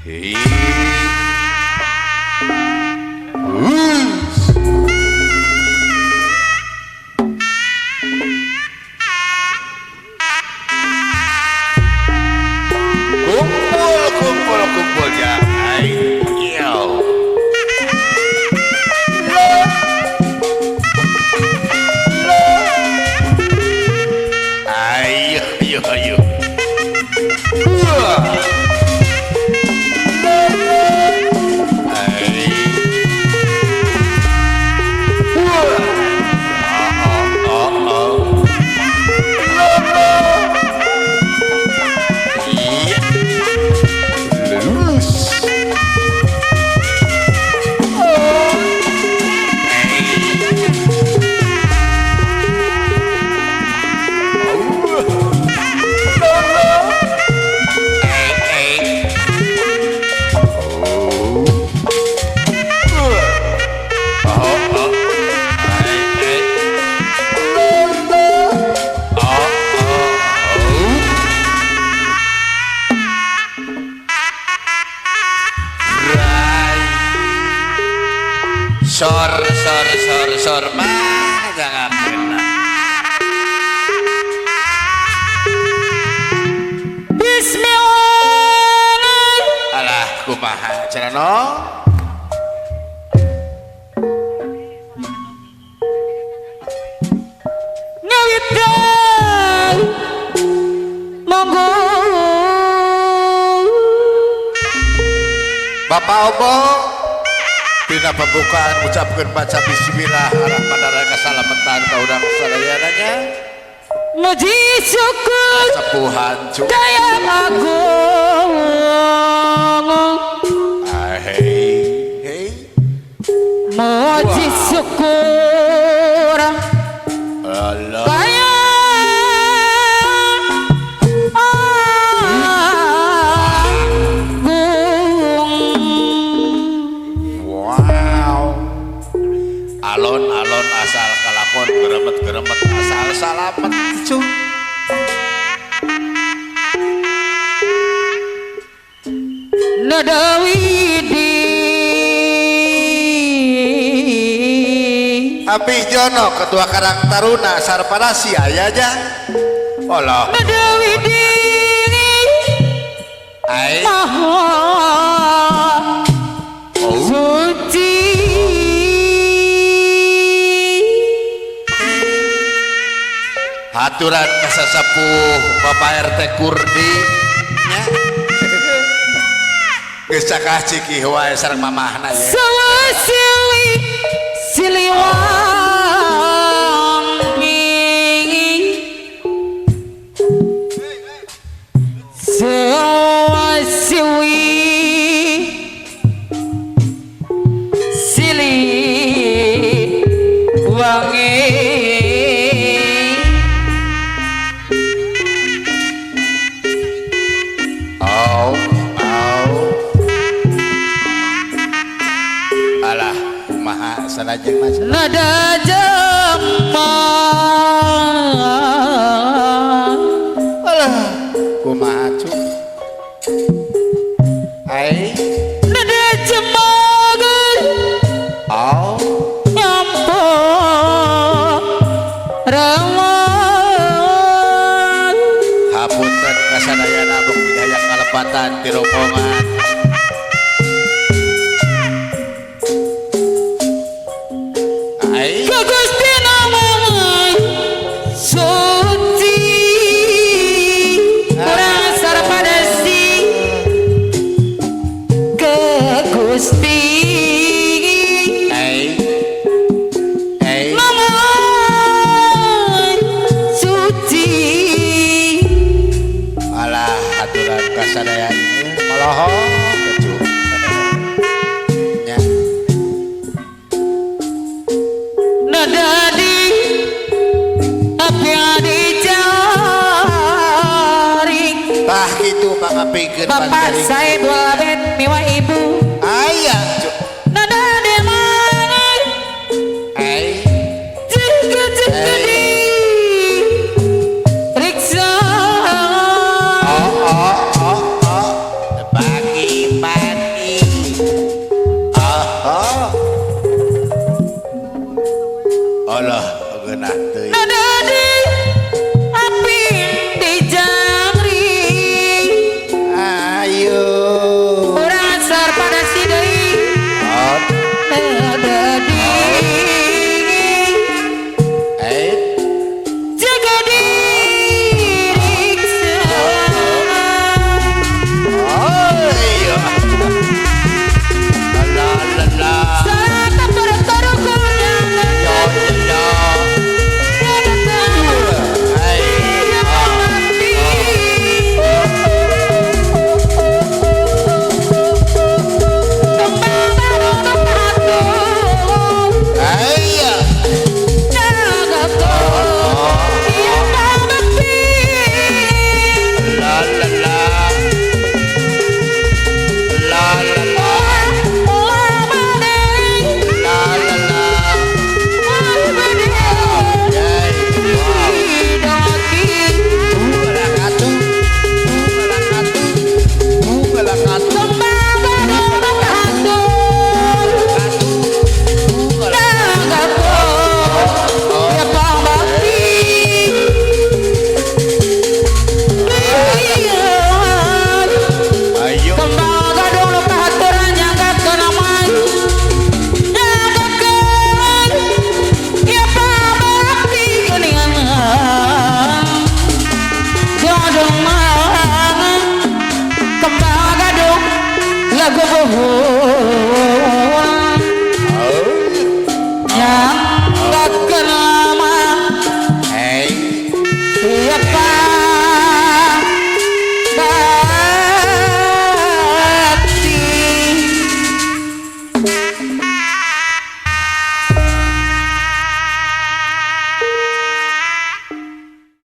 Hei. Kumpul ya. Ayo. Ayo. Sor mah jangan kena. Bismillah. Alah kumaha cerano? Ngawitan monggo Bapak Obo dina pembukaan ucapkan baca bismillah arah pada keselamatan kaudang sadayananya muji syukur sepuhan daya agung hei muji syukur Allah alon-alon asal kalakon geremet asal salamet cu nadawidi Abi Jono ketua Karang Taruna Sarpanasi aya aja Allah nadawidi ai suci aturan kasasepuh Bapak RT Kurdi nya geus cakah ciki wae sareng mamahna ya nada jemang alah kumaha cu ai nada jemang oh nyampo rawan hapunten kasadayana abang bidaya kalepatan ti rombongan sadaya malaho kecu nya nadadi tapi adi cari tah kitu mangapikeun bapak saya dua ben miwa ibu